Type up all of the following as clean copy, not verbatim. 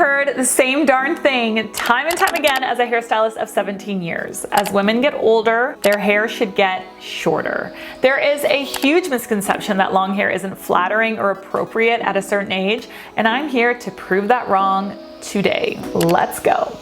heard the same darn thing time and time again as a hairstylist of 17 years. As women get older, their hair should get shorter. There is a huge misconception that long hair isn't flattering or appropriate at a certain age, and I'm here to prove that wrong today. Let's go.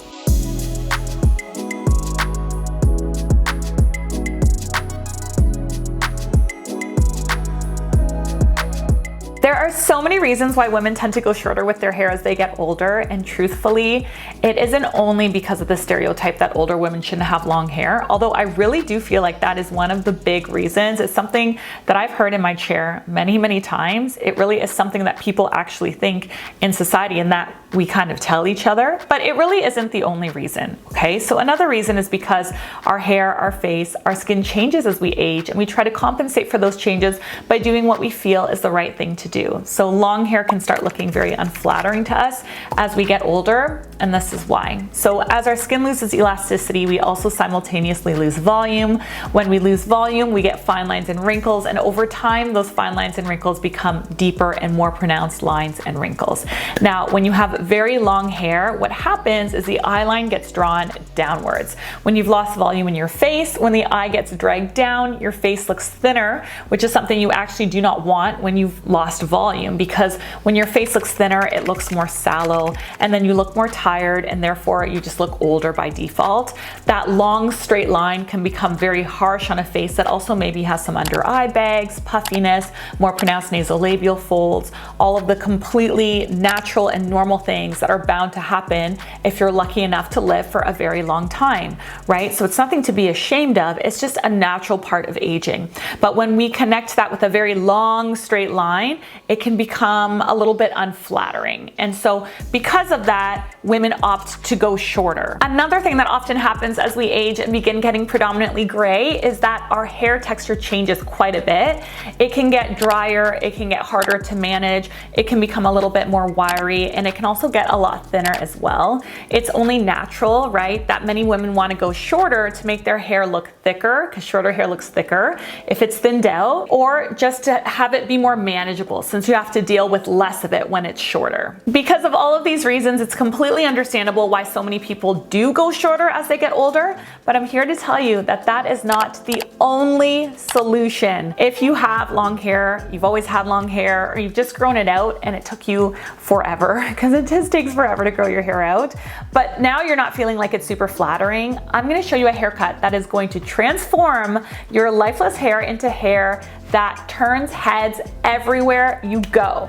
There are so many reasons why women tend to go shorter with their hair as they get older, and truthfully, it isn't only because of the stereotype that older women shouldn't have long hair, although I really do feel like that is one of the big reasons. It's something that I've heard in my chair many times. It really is something that people actually think in society and that we kind of tell each other, but it really isn't the only reason, okay? So another reason is because our hair, our face, our skin changes as we age, and we try to compensate for those changes by doing what we feel is the right thing to do. So long hair can start looking very unflattering to us as we get older, and this is why. So as our skin loses elasticity, we also simultaneously lose volume. When we lose volume, we get fine lines and wrinkles, and over time, those fine lines and wrinkles become deeper and more pronounced lines and wrinkles. Now, when you have very long hair, what happens is the eye line gets drawn downwards. When you've lost volume in your face, when the eye gets dragged down, your face looks thinner, which is something you actually do not want when you've lost volume, because when your face looks thinner, it looks more sallow, and then you look more tired, and therefore you just look older by default. That long straight line can become very harsh on a face that also maybe has some under eye bags, puffiness, more pronounced nasolabial folds, all of the completely natural and normal things that are bound to happen if you're lucky enough to live for a very long time, right? So it's nothing to be ashamed of, it's just a natural part of aging. But when we connect that with a very long straight line, it can become a little bit unflattering. And so because of that, women opt to go shorter. Another thing that often happens as we age and begin getting predominantly gray is that our hair texture changes quite a bit. It can get drier, it can get harder to manage, it can become a little bit more wiry, and it can also get a lot thinner as well. It's only natural, right, that many women want to go shorter to make their hair look thicker, because shorter hair looks thicker if it's thinned out, or just to have it be more manageable since you have to deal with less of it when it's shorter. Because of all of these reasons, it's completely understandable why so many people do go shorter as they get older, but I'm here to tell you that that is not the only solution. If you have long hair, you've always had long hair, or you've just grown it out and it took you forever, because it just takes forever to grow your hair out, but now you're not feeling like it's super flattering, I'm going to show you a haircut that is going to transform your lifeless hair into hair that turns heads everywhere you go.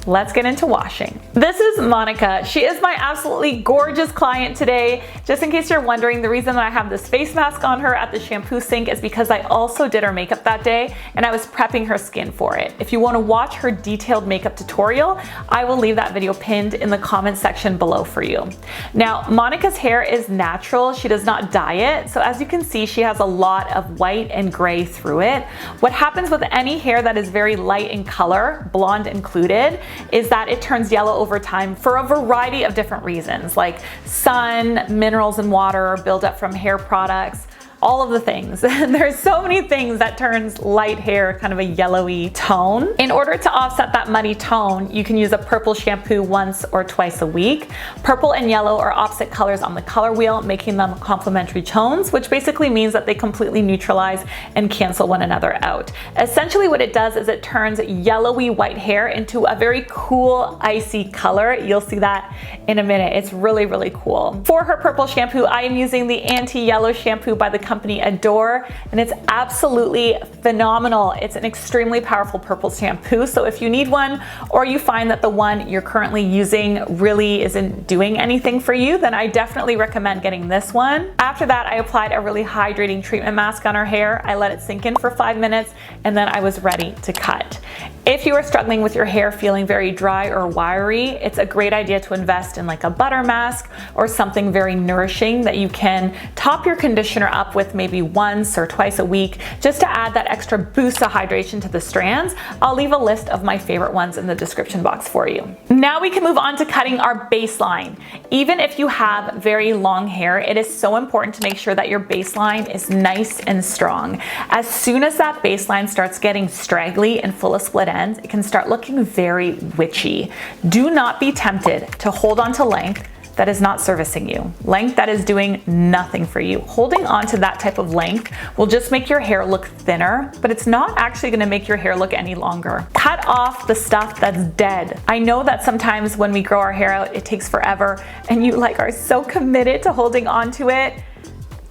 Let's get into washing. This is Monica. She is my absolutely gorgeous client today. Just in case you're wondering, the reason that I have this face mask on her at the shampoo sink is because I also did her makeup that day and I was prepping her skin for it. If you want to watch her detailed makeup tutorial, I will leave that video pinned in the comment section below for you. Now, Monica's hair is natural. She does not dye it. So as you can see, she has a lot of white and gray through it. What happens with any hair that is very light in color, blonde included, is that it turns yellow over time for a variety of different reasons, like sun, minerals in water, buildup from hair products, all of the things. There's so many things that turns light hair kind of a yellowy tone. In order to offset that muddy tone, you can use a purple shampoo once or twice a week. Purple and yellow are opposite colors on the color wheel, making them complementary tones, which basically means that they completely neutralize and cancel one another out. Essentially what it does is it turns yellowy white hair into a very cool, icy color. You'll see that in a minute. It's really cool. For her purple shampoo, I am using the anti-yellow shampoo by the company LADOR, and it's absolutely phenomenal. It's an extremely powerful purple shampoo, so if you need one or you find that the one you're currently using really isn't doing anything for you, then I definitely recommend getting this one. After that, I applied a really hydrating treatment mask on her hair. I let it sink in for 5 minutes, and then I was ready to cut. If you are struggling with your hair feeling very dry or wiry, it's a great idea to invest in like a butter mask or something very nourishing that you can top your conditioner up with maybe once or twice a week, just to add that extra boost of hydration to the strands. I'll leave a list of my favorite ones in the description box for you. Now we can move on to cutting our baseline. Even if you have very long hair, it is so important to make sure that your baseline is nice and strong. As soon as that baseline starts getting straggly and full of split ends, it can start looking very witchy. Do not be tempted to hold on to length that is not servicing you, length that is doing nothing for you. Holding on to that type of length will just make your hair look thinner, but it's not actually gonna make your hair look any longer. Cut off the stuff that's dead. I know that sometimes when we grow our hair out, it takes forever and you like are so committed to holding on to it.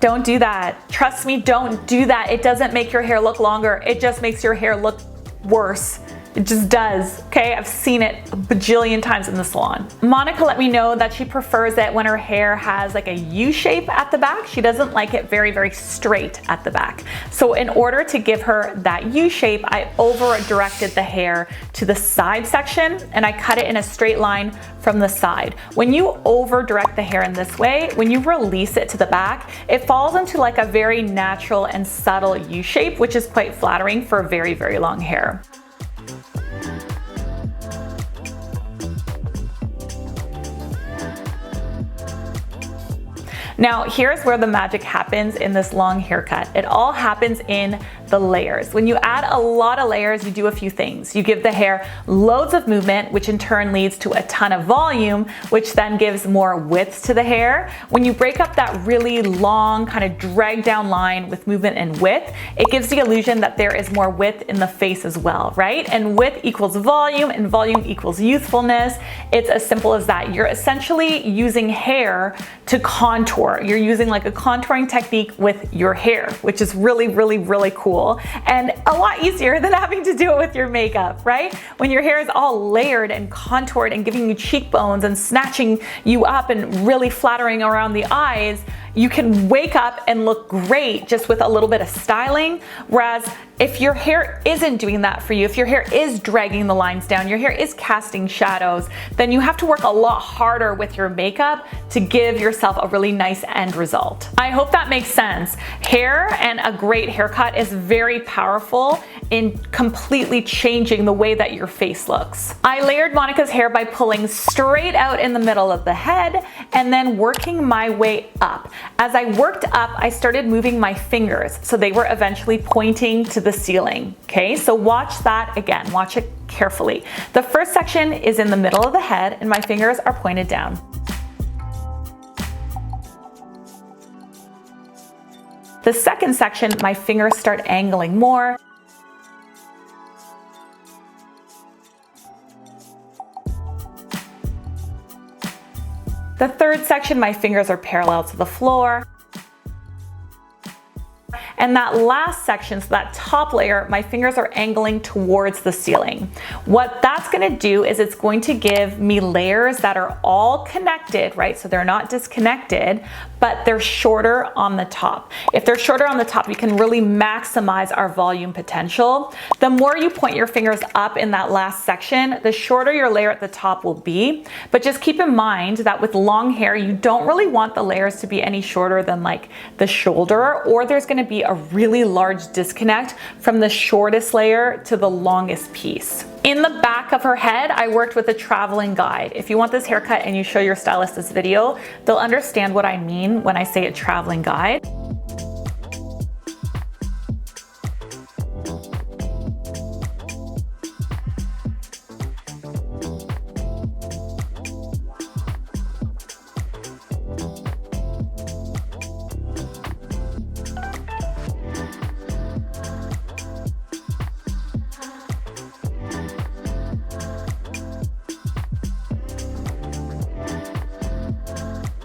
Don't do that. Trust me, don't do that. It doesn't make your hair look longer. It just makes your hair look worse. It just does, okay? I've seen it a bajillion times in the salon. Monica let me know that she prefers it when her hair has like a U shape at the back. She doesn't like it very, very straight at the back. So in order to give her that U shape, I over directed the hair to the side section and I cut it in a straight line from the side. When you over direct the hair in this way, when you release it to the back, it falls into like a very natural and subtle U shape, which is quite flattering for very, very long hair. Now, here's where the magic happens in this long haircut. It all happens in the layers. When you add a lot of layers, you do a few things. You give the hair loads of movement, which in turn leads to a ton of volume, which then gives more width to the hair. When you break up that really long, kind of drag down line with movement and width, it gives the illusion that there is more width in the face as well, right? And width equals volume and volume equals youthfulness. It's as simple as that. You're essentially using hair to contour. You're using like a contouring technique with your hair, which is really, really, really cool. And a lot easier than having to do it with your makeup, right? When your hair is all layered and contoured and giving you cheekbones and snatching you up and really flattering around the eyes, you can wake up and look great just with a little bit of styling. Whereas if your hair isn't doing that for you, if your hair is dragging the lines down, your hair is casting shadows, then you have to work a lot harder with your makeup to give yourself a really nice end result. I hope that makes sense. Hair and a great haircut is very powerful in completely changing the way that your face looks. I layered Monica's hair by pulling straight out in the middle of the head and then working my way up. As I worked up, I started moving my fingers, so they were eventually pointing to the ceiling. Okay, so watch that again, watch it carefully. The first section is in the middle of the head and my fingers are pointed down. The second section, my fingers start angling more. The third section, my fingers are parallel to the floor. And that last section, so that top layer, my fingers are angling towards the ceiling. What that's gonna do is it's going to give me layers that are all connected, right? So they're not disconnected, but they're shorter on the top. If they're shorter on the top, you can really maximize our volume potential. The more you point your fingers up in that last section, the shorter your layer at the top will be. But just keep in mind that with long hair, you don't really want the layers to be any shorter than like the shoulder, or there's gonna be a really large disconnect from the shortest layer to the longest piece. In the back of her head, I worked with a traveling guide. If you want this haircut and you show your stylist this video, they'll understand what I mean when I say a traveling guide.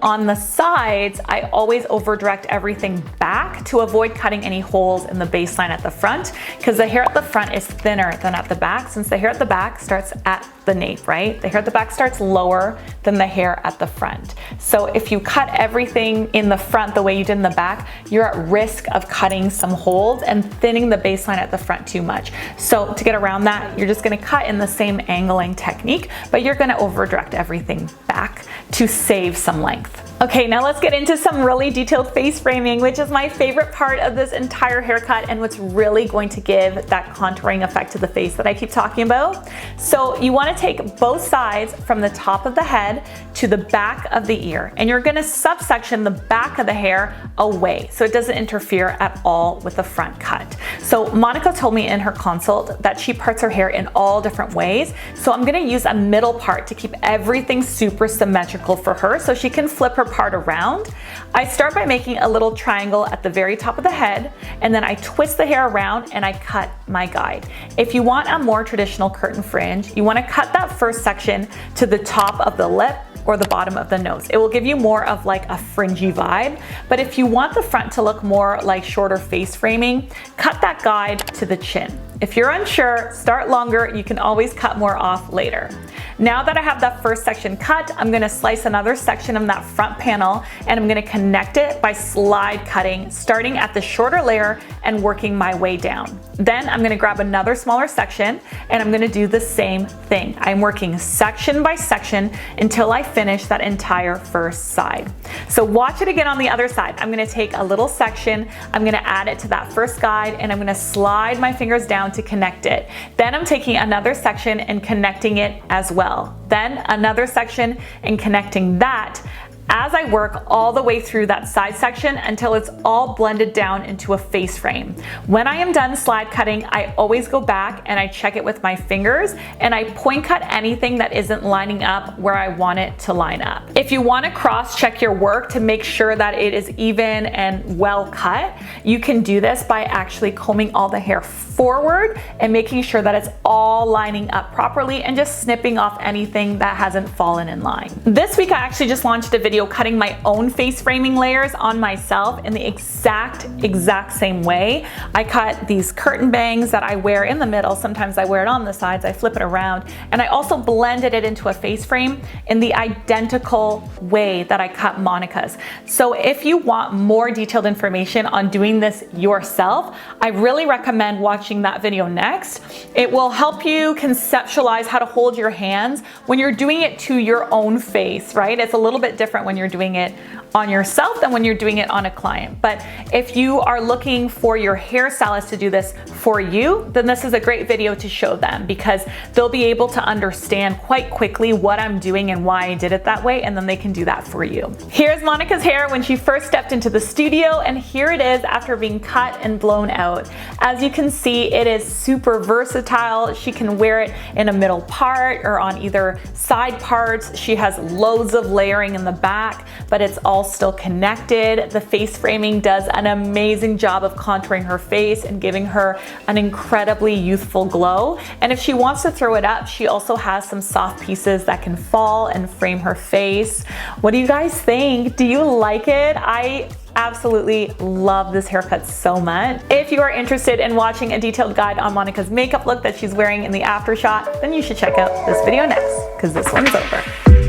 On the sides, I always over direct everything back to avoid cutting any holes in the baseline at the front, because the hair at the front is thinner than at the back, since the hair at the back starts at the nape, right? The hair at the back starts lower than the hair at the front. So if you cut everything in the front the way you did in the back, you're at risk of cutting some holes and thinning the baseline at the front too much. So to get around that, you're just gonna cut in the same angling technique, but you're gonna over direct everything back to save some length. Okay, now let's get into some really detailed face framing, which is my favorite part of this entire haircut and what's really going to give that contouring effect to the face that I keep talking about. So you want to take both sides from the top of the head to the back of the ear, and you're going to subsection the back of the hair away so it doesn't interfere at all with the front cut. So Monica told me in her consult that she parts her hair in all different ways. So I'm going to use a middle part to keep everything super symmetrical for her so she can flip her part around. I start by making a little triangle at the very top of the head, and then I twist the hair around and I cut my guide. If you want a more traditional curtain fringe, you want to cut that first section to the top of the lip or the bottom of the nose. It will give you more of like a fringy vibe. But if you want the front to look more like shorter face framing, cut that guide to the chin. If you're unsure, start longer. You can always cut more off later. Now that I have that first section cut, I'm gonna slice another section of that front panel, and I'm gonna connect it by slide cutting, starting at the shorter layer and working my way down. Then I'm gonna grab another smaller section and I'm gonna do the same thing. I'm working section by section until I finish that entire first side. So watch it again on the other side. I'm gonna take a little section, I'm gonna add it to that first guide, and I'm gonna slide my fingers down to connect it. Then I'm taking another section and connecting it as well. Then another section and connecting that as I work all the way through that side section until it's all blended down into a face frame. When I am done slide cutting, I always go back and I check it with my fingers and I point cut anything that isn't lining up where I want it to line up. If you want to cross check your work to make sure that it is even and well cut, you can do this by actually combing all the hair forward and making sure that it's all lining up properly and just snipping off anything that hasn't fallen in line. This week I actually just launched a video cutting my own face framing layers on myself in the exact same way. I cut these curtain bangs that I wear in the middle. Sometimes I wear it on the sides, I flip it around, and I also blended it into a face frame in the identical way that I cut Monica's. So if you want more detailed information on doing this yourself, I really recommend watching that video next. It will help you conceptualize how to hold your hands when you're doing it to your own face, right? It's a little bit different when you're doing it on yourself than when you're doing it on a client. But if you are looking for your hairstylist to do this for you, then this is a great video to show them because they'll be able to understand quite quickly what I'm doing and why I did it that way, and then they can do that for you. Here's Monica's hair when she first stepped into the studio, and here it is after being cut and blown out. As you can see, it is super versatile. She can wear it in a middle part or on either side parts. She has loads of layering in the back, but it's all still connected. The face framing does an amazing job of contouring her face and giving her an incredibly youthful glow. And if she wants to throw it up, she also has some soft pieces that can fall and frame her face. What do you guys think? Do you like it? I absolutely love this haircut so much. If you are interested in watching a detailed guide on Monica's makeup look that she's wearing in the after shot, then you should check out this video next because this one's over.